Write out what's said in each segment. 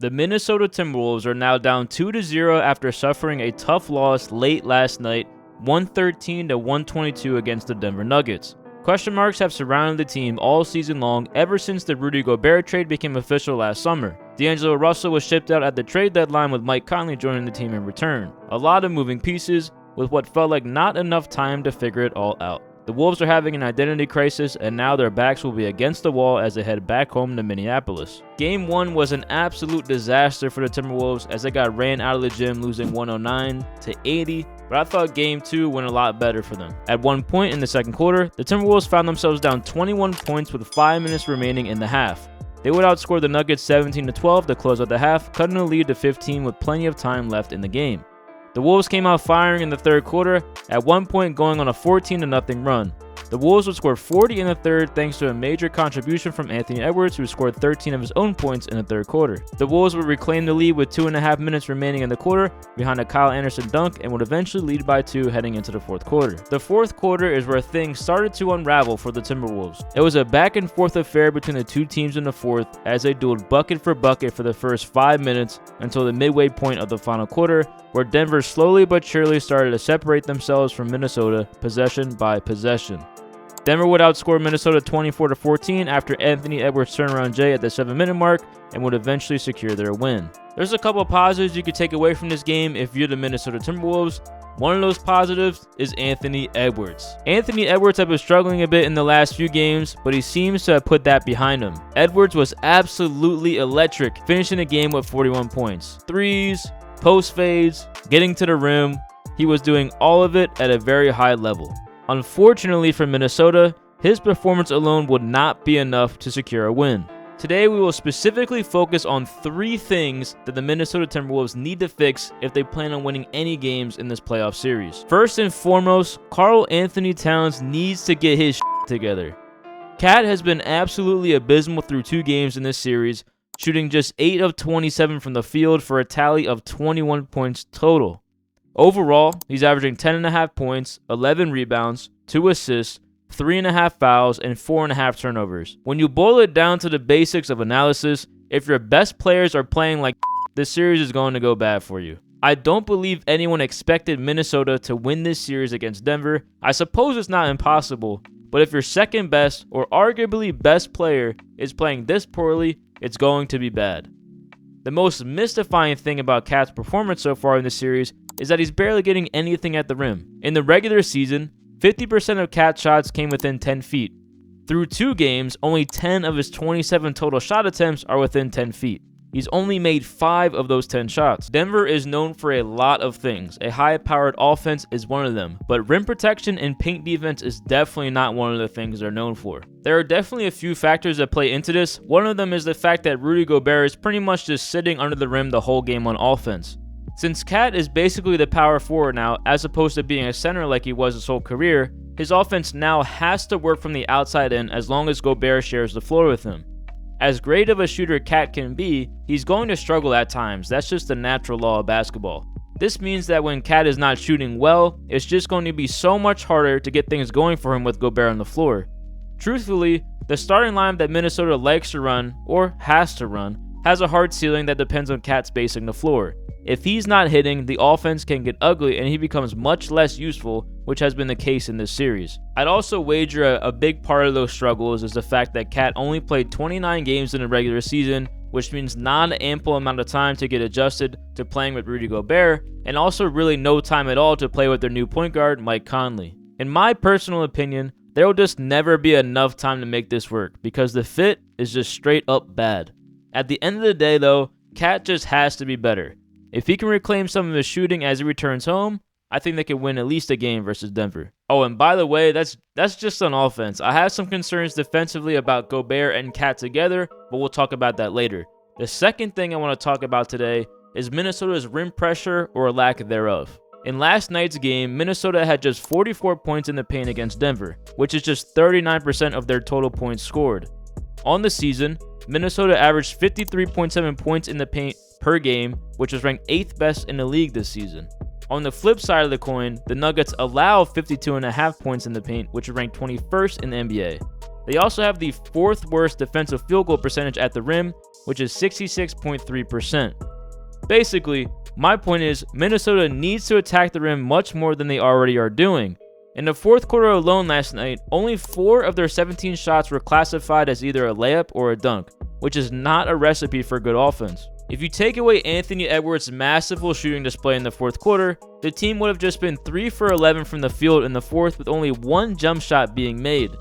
The Minnesota Timberwolves are now down 2-0 after suffering a tough loss late last night, 113-122 against the Denver Nuggets. Question marks have surrounded the team all season long ever since the Rudy Gobert trade became official last summer. D'Angelo Russell was shipped out at the trade deadline with Mike Conley joining the team in return. A lot of moving pieces, with what felt like not enough time to figure it all out. The Wolves are having an identity crisis, and now their backs will be against the wall as they head back home to Minneapolis. Game 1 was an absolute disaster for the Timberwolves as they got ran out of the gym, losing 109-80, but I thought Game 2 went a lot better for them. At one point in the second quarter, the Timberwolves found themselves down 21 points with 5 minutes remaining in the half. They would outscore the Nuggets 17-12 to close out the half, cutting the lead to 15 with plenty of time left in the game. The Wolves came out firing in the third quarter, at one point going on a 14-0 run. The Wolves would score 40 in the third thanks to a major contribution from Anthony Edwards, who scored 13 of his own points in the third quarter. The Wolves would reclaim the lead with 2.5 minutes remaining in the quarter behind a Kyle Anderson dunk and would eventually lead by 2 heading into the fourth quarter. The fourth quarter is where things started to unravel for the Timberwolves. It was a back and forth affair between the two teams in the fourth as they dueled bucket for bucket for the first 5 minutes until the midway point of the final quarter, where Denver slowly but surely started to separate themselves from Minnesota possession by possession. Denver would outscore Minnesota 24-14 after Anthony Edwards' turnaround J at the 7-minute mark and would eventually secure their win. There's a couple of positives you could take away from this game if you're the Minnesota Timberwolves. One of those positives is Anthony Edwards. Anthony Edwards had been struggling a bit in the last few games, but he seems to have put that behind him. Edwards was absolutely electric, finishing the game with 41 points. Threes, post fades, getting to the rim. He was doing all of it at a very high level. Unfortunately for Minnesota, his performance alone would not be enough to secure a win. Today we will specifically focus on 3 things that the Minnesota Timberwolves need to fix if they plan on winning any games in this playoff series. First and foremost, Karl Anthony Towns needs to get his together. Cat has been absolutely abysmal through 2 games in this series, shooting just 8 of 27 from the field for a tally of 21 points total. Overall, he's averaging 10.5 points, 11 rebounds, 2 assists, 3.5 fouls, and 4.5 turnovers. When you boil it down to the basics of analysis, if your best players are playing like this series is going to go bad for you. I don't believe anyone expected Minnesota to win this series against Denver. I suppose it's not impossible, but if your second best or arguably best player is playing this poorly, it's going to be bad. The most mystifying thing about Cat's performance so far in the series is that he's barely getting anything at the rim. In the regular season, 50% of Cat's shots came within 10 feet. Through 2 games, only 10 of his 27 total shot attempts are within 10 feet. He's only made 5 of those 10 shots. Denver is known for a lot of things. A high-powered offense is one of them, but rim protection and paint defense is definitely not one of the things they're known for. There are definitely a few factors that play into this. One of them is the fact that Rudy Gobert is pretty much just sitting under the rim the whole game on offense. Since Cat is basically the power forward now, as opposed to being a center like he was his whole career, his offense now has to work from the outside in as long as Gobert shares the floor with him. As great of a shooter Cat can be, he's going to struggle at times. That's just the natural law of basketball. This means that when Cat is not shooting well, it's just going to be so much harder to get things going for him with Gobert on the floor. Truthfully, the starting lineup that Minnesota likes to run, or has to run, has a hard ceiling that depends on Cat spacing the floor. If he's not hitting, the offense can get ugly and he becomes much less useful, which has been the case in this series. I'd also wager a big part of those struggles is the fact that Cat only played 29 games in the regular season, which means not an ample amount of time to get adjusted to playing with Rudy Gobert, and also really no time at all to play with their new point guard, Mike Conley. In my personal opinion, there will just never be enough time to make this work because the fit is just straight up bad. At the end of the day though, Cat just has to be better. If he can reclaim some of his shooting as he returns home, I think they can win at least a game versus Denver. Oh, and by the way, that's just on offense. I have some concerns defensively about Gobert and Cat together, but we'll talk about that later. The second thing I want to talk about today is Minnesota's rim pressure or lack thereof. In last night's game, Minnesota had just 44 points in the paint against Denver, which is just 39% of their total points scored. On the season, Minnesota averaged 53.7 points in the paint per game, which was ranked 8th best in the league this season. On the flip side of the coin, the Nuggets allow 52.5 points in the paint, which is ranked 21st in the NBA. They also have the 4th worst defensive field goal percentage at the rim which is 66.3%. Basically, my point is Minnesota needs to attack the rim much more than they already are doing. In the fourth quarter alone last night, only 4 of their 17 shots were classified as either a layup or a dunk, which is not a recipe for good offense. If you take away Anthony Edwards' masterful shooting display in the fourth quarter, the team would have just been 3 for 11 from the field in the fourth with only 1 jump shot being made.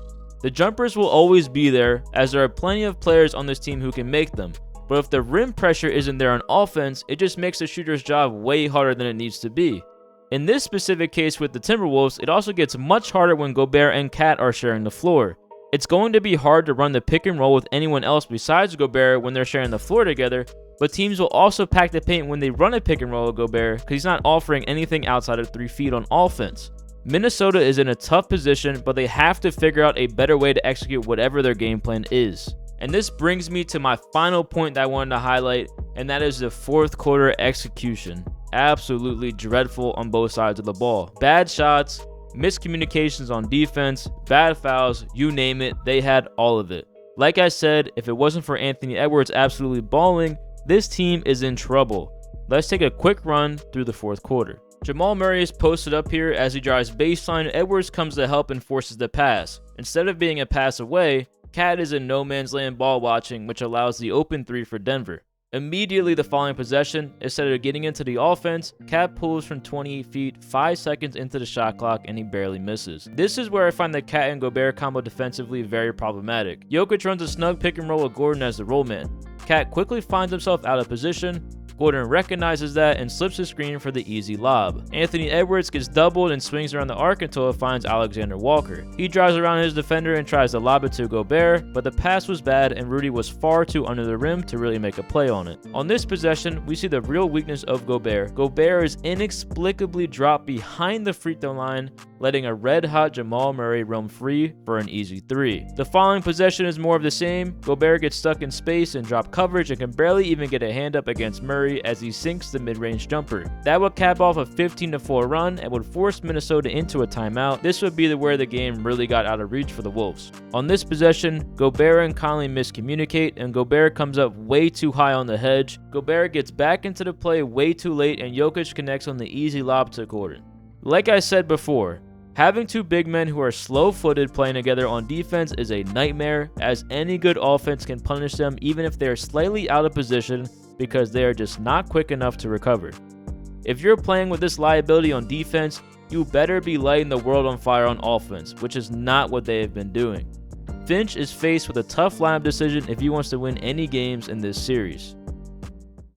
The jumpers will always be there, as there are plenty of players on this team who can make them, but if the rim pressure isn't there on offense, it just makes the shooter's job way harder than it needs to be. In this specific case with the Timberwolves, it also gets much harder when Gobert and Cat are sharing the floor. It's going to be hard to run the pick and roll with anyone else besides Gobert when they're sharing the floor together, but teams will also pack the paint when they run a pick and roll with Gobert because he's not offering anything outside of 3 feet on offense. Minnesota is in a tough position, but they have to figure out a better way to execute whatever their game plan is. And this brings me to my final point that I wanted to highlight, and that is the fourth quarter execution. Absolutely dreadful on both sides of the ball. Bad shots, miscommunications on defense, bad fouls, you name it, they had all of it. Like I said, if it wasn't for Anthony Edwards absolutely balling, this team is in trouble. Let's take a quick run through the fourth quarter. Jamal Murray is posted up here as he drives baseline. Edwards comes to help and forces the pass. Instead of being a pass away, Cat is in no man's land ball watching, which allows the open 3 for Denver. Immediately the following possession, instead of getting into the offense, Cat pulls from 28 feet 5 seconds into the shot clock and he barely misses. This is where I find the Cat and Gobert combo defensively very problematic. Jokic runs a snug pick and roll with Gordon as the roll man. Cat quickly finds himself out of position. Gordon recognizes that and slips the screen for the easy lob. Anthony Edwards gets doubled and swings around the arc until it finds Alexander Walker. He drives around his defender and tries to lob it to Gobert, but the pass was bad and Rudy was far too under the rim to really make a play on it. On this possession, we see the real weakness of Gobert. Gobert is inexplicably dropped behind the free throw line, letting a red-hot Jamal Murray roam free for an easy 3. The following possession is more of the same. Gobert gets stuck in space and drop coverage and can barely even get a hand up against Murray as he sinks the mid-range jumper. That would cap off a 15-4 run and would force Minnesota into a timeout. This would be where the game really got out of reach for the Wolves. On this possession, Gobert and Conley miscommunicate and Gobert comes up way too high on the hedge. Gobert gets back into the play way too late and Jokic connects on the easy lob to Gordon. Like I said before, having 2 big men who are slow-footed playing together on defense is a nightmare, as any good offense can punish them even if they are slightly out of position because they are just not quick enough to recover. If you're playing with this liability on defense, you better be lighting the world on fire on offense, which is not what they have been doing. Finch is faced with a tough lineup decision if he wants to win any games in this series.